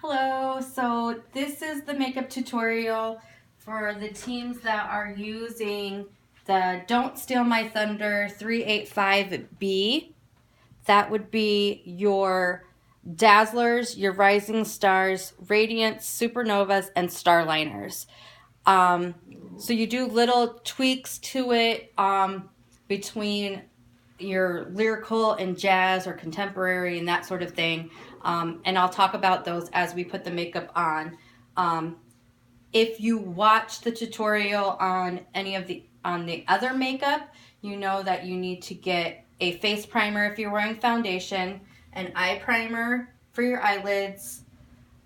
Hello, so this is the makeup tutorial for the teams that are using the Don't Steal My Thunder 385B. That would be your Dazzlers, your Rising Stars, Radiance, Super Novas, and Starliners. So you do little tweaks to it between your lyrical and jazz or contemporary and that sort of thing. And I'll talk about those as we put the makeup on. If you watch the tutorial on the other makeup, you know that you need to get a face primer if you're wearing foundation, an eye primer for your eyelids,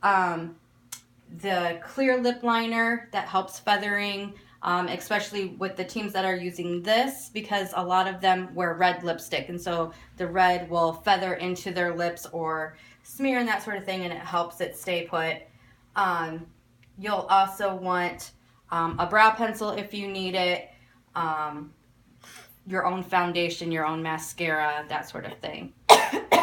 the clear lip liner that helps feathering, especially with the teams that are using this, because a lot of them wear red lipstick, and so the red will feather into their lips or smear and that sort of thing, and it helps it stay put. You'll also want a brow pencil if you need it, your own foundation, your own mascara, that sort of thing.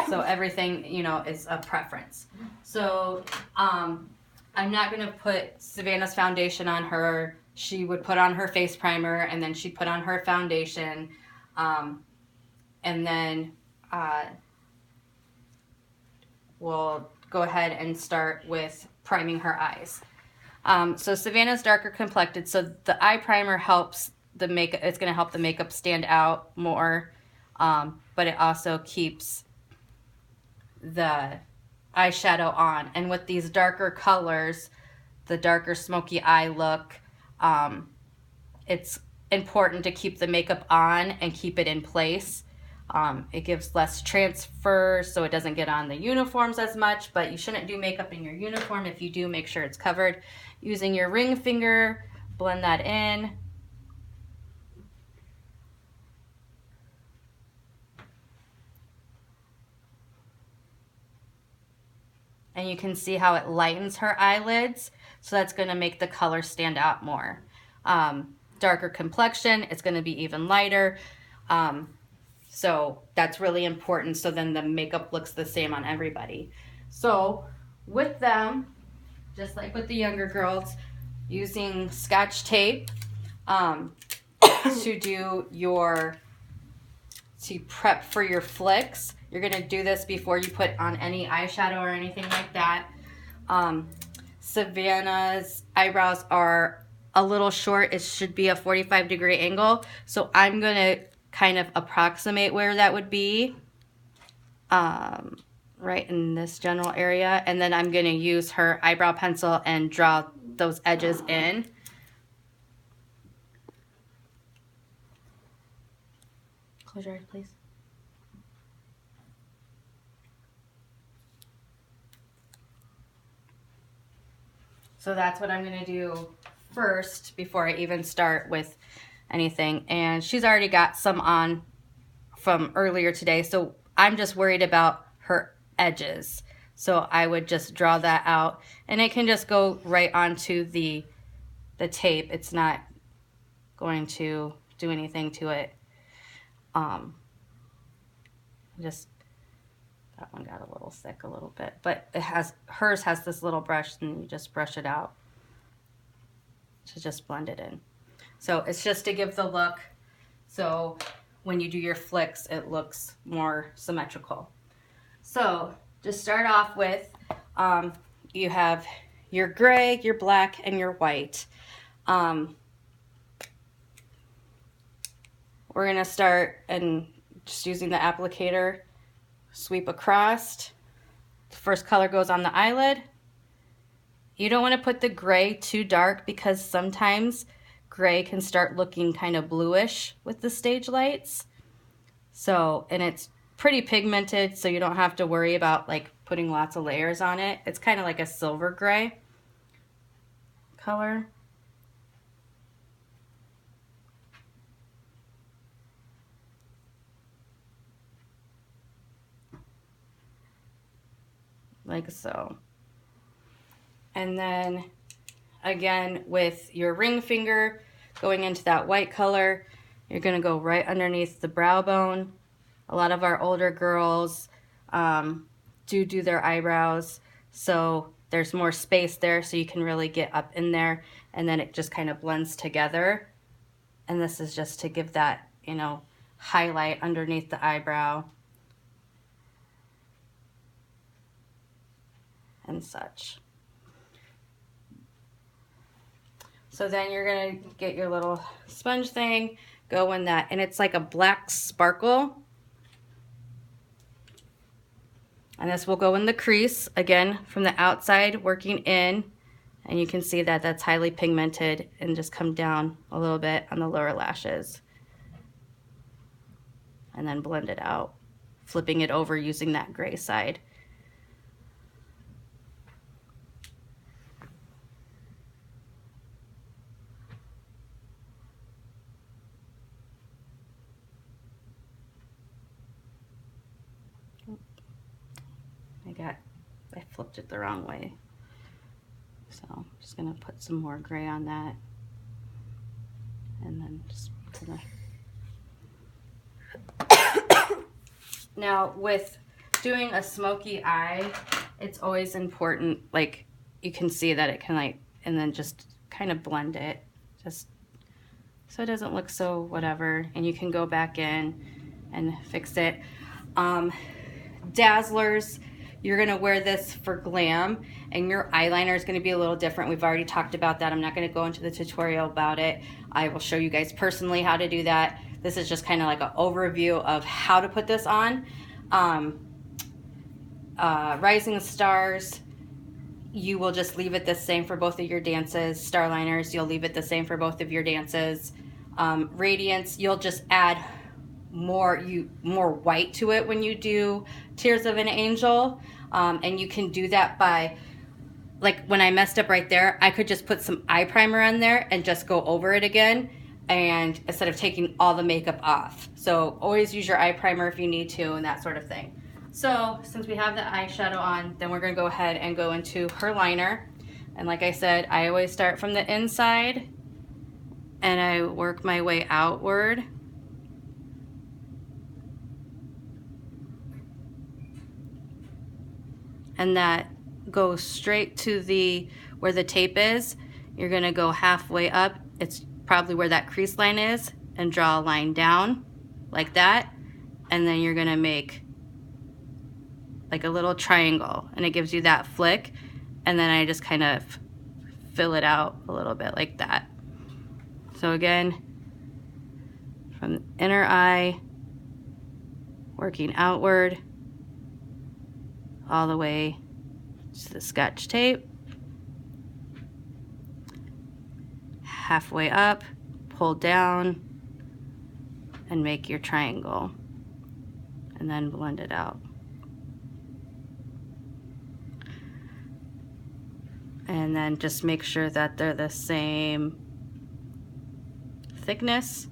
So everything, is a preference. So I'm not going to put Savannah's foundation on her. She would put on her face primer, and then she'd put on her foundation. And then we'll go ahead and start with priming her eyes. So Savannah's darker complected, so the eye primer helps the makeup. It's going to help the makeup stand out more, but it also keeps the eyeshadow on. And with these darker colors, the darker smoky eye look, it's important to keep the makeup on and keep it in place. It gives less transfer, so it doesn't get on the uniforms as much, but you shouldn't do makeup in your uniform. If you do, make sure it's covered. Using your ring finger, blend that in. And you can see how it lightens her eyelids, so that's going to make the color stand out more. Darker complexion, it's going to be even lighter. So that's really important, so then the makeup looks the same on everybody. So with them, just like with the younger girls, using Scotch tape to prep for your flicks. You're going to do this before you put on any eyeshadow or anything like that. Savannah's eyebrows are a little short. It should be a 45-degree angle. So I'm going to kind of approximate where that would be, right in this general area. And then I'm going to use her eyebrow pencil and draw those edges in. Close your eyes, please. So that's what I'm going to do first before I even start with anything. And she's already got some on from earlier today, so I'm just worried about her edges. So I would just draw that out, and it can just go right onto the tape. It's not going to do anything to it. Just that one got a little thick a little bit, but hers has this little brush, and you just brush it out to just blend it in. So it's just to give the look, so when you do your flicks, it looks more symmetrical. So just start off with, you have your gray, your black, and your white. We're gonna start and just using the applicator, sweep across. The first color goes on the eyelid. You don't want to put the gray too dark, because sometimes gray can start looking kind of bluish with the stage lights. So, and it's pretty pigmented, so you don't have to worry about like putting lots of layers on it. It's kind of like a silver gray color. Like so. And then again with your ring finger going into that white color, you're going to go right underneath the brow bone. A lot of our older girls do their eyebrows, so there's more space there, so you can really get up in there, and then it just kind of blends together. And this is just to give that, you know, highlight underneath the eyebrow and such. So then you're gonna get your little sponge thing, go in that, and it's like a black sparkle. And this will go in the crease, again, from the outside, working in, and you can see that that's highly pigmented, and just come down a little bit on the lower lashes. And then blend it out, flipping it over using that gray side. I flipped it the wrong way. So I'm just gonna put some more gray on that, and then just now with doing a smoky eye, it's always important, like you can see that it can like, and then just kind of blend it, just so it doesn't look so whatever, and you can go back in and fix it. Dazzlers, you're gonna wear this for glam, and your eyeliner is gonna be a little different. We've already talked about that. I'm not gonna go into the tutorial about it. I will show you guys personally how to do that. This is just kind of like an overview of how to put this on. Rising Stars, you will just leave it the same for both of your dances. Starliners, you'll leave it the same for both of your dances. Radiance, you'll just add more white to it when you do Tears of an Angel, and you can do that by, like when I messed up right there, I could just put some eye primer on there and just go over it again, and instead of taking all the makeup off. So always use your eye primer if you need to, and that sort of thing. So since we have the eyeshadow on, then we're gonna go ahead and go into her liner. And like I said, I always start from the inside and I work my way outward. And that goes straight to the where the tape is. You're gonna go halfway up. It's probably where that crease line is, and draw a line down like that. And then you're gonna make like a little triangle, and it gives you that flick. And then I just kind of fill it out a little bit like that. So again, from the inner eye, working outward, all the way to the Scotch tape, halfway up, pull down, and make your triangle, and then blend it out. And then just make sure that they're the same thickness,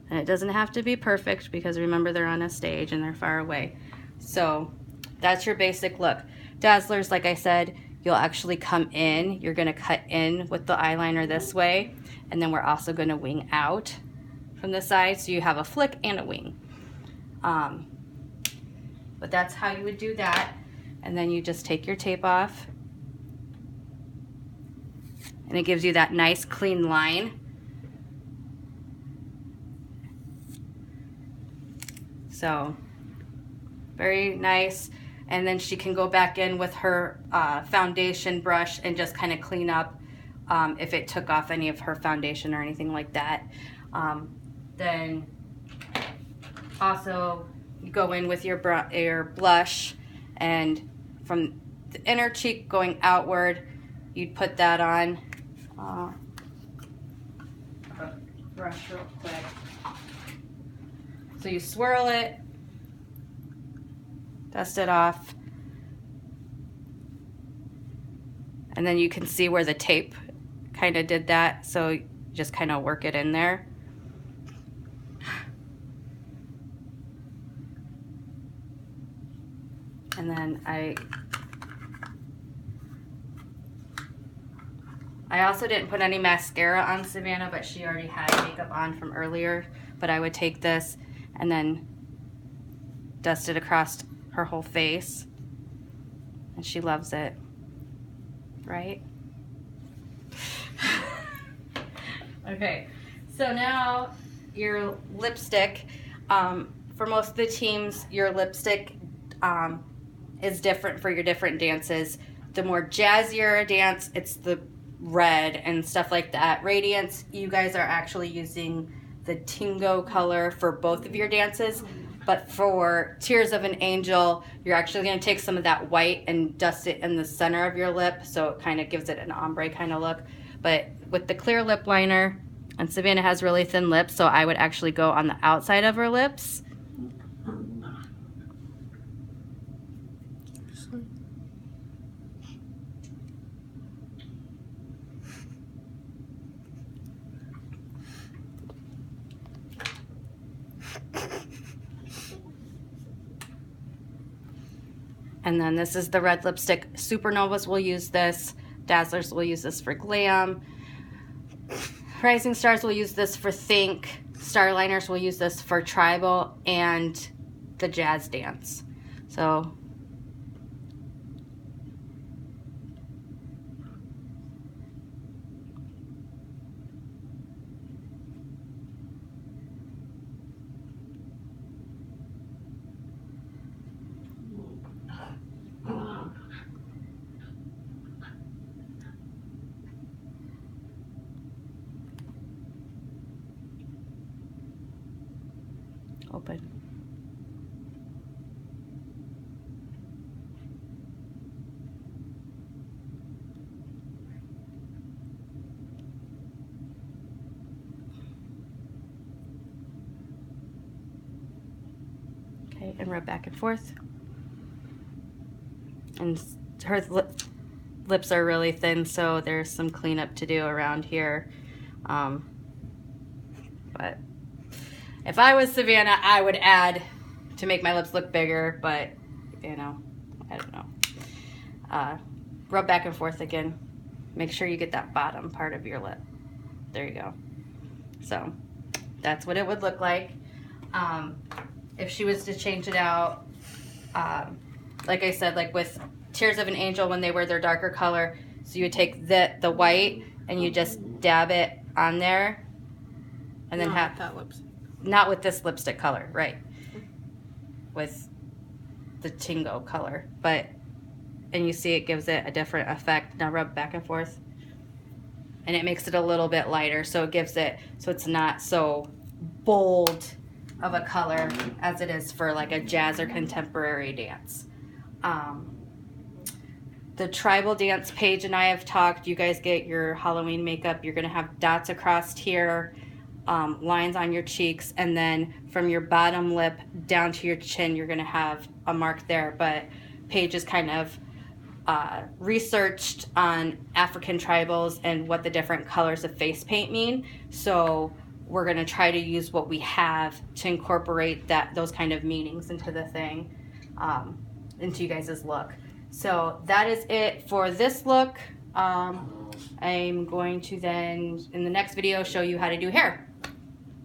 and it doesn't have to be perfect because remember they're on a stage and they're far away. So that's your basic look. Dazzlers, like I said, you'll actually come in, you're gonna cut in with the eyeliner this way, and then we're also gonna wing out from the side, so you have a flick and a wing. But that's how you would do that. And then you just take your tape off, and it gives you that nice clean line. So very nice. And then she can go back in with her foundation brush and just kind of clean up if it took off any of her foundation or anything like that. Then also you go in with your blush, and from the inner cheek going outward, you'd put that on. Brush real quick. So you swirl it, dust it off, and then you can see where the tape kind of did that, so you just kind of work it in there. And then I also didn't put any mascara on Savannah, but she already had makeup on from earlier. But I would take this and then dust it across her whole face, and she loves it. right? Okay, so now your lipstick, for most of the teams, your lipstick is different for your different dances. The more jazzier a dance, it's the red and stuff like that. Radiance, you guys are actually using the Tingo color for both of your dances. But for Tears of an Angel, you're actually going to take some of that white and dust it in the center of your lip, so it kind of gives it an ombre kind of look. But with the clear lip liner, and Savannah has really thin lips, so I would actually go on the outside of her lips. And then this is the red lipstick. Super Novas will use this. Dazzlers will use this for glam. Rising Stars will use this for think. Starliners will use this for tribal and the jazz dance. So open. Okay, and rub back and forth. And her lips are really thin, so there's some cleanup to do around here. But if I was Savannah, I would add to make my lips look bigger, but you know, I don't know. Rub back and forth again. Make sure you get that bottom part of your lip. There you go. So that's what it would look like. If she was to change it out, like I said, like with Tears of an Angel, when they wear their darker color, so you would take the white and you just dab it on there, and then have that lipstick. Not with this lipstick color, right? With the Tingo color, and you see it gives it a different effect. Now rub back and forth, and it makes it a little bit lighter, so it gives it, so it's not so bold of a color as it is for like a jazz or contemporary dance. The tribal dance, Paige and I have talked. You guys get your Halloween makeup. You're gonna have dots across here, lines on your cheeks, and then from your bottom lip down to your chin, you're gonna have a mark there. But Paige is kind of researched on African tribals and what the different colors of face paint mean. So we're gonna try to use what we have to incorporate those kind of meanings into the thing, into you guys' look. So that is it for this look. I'm going to then, in the next video, show you how to do hair.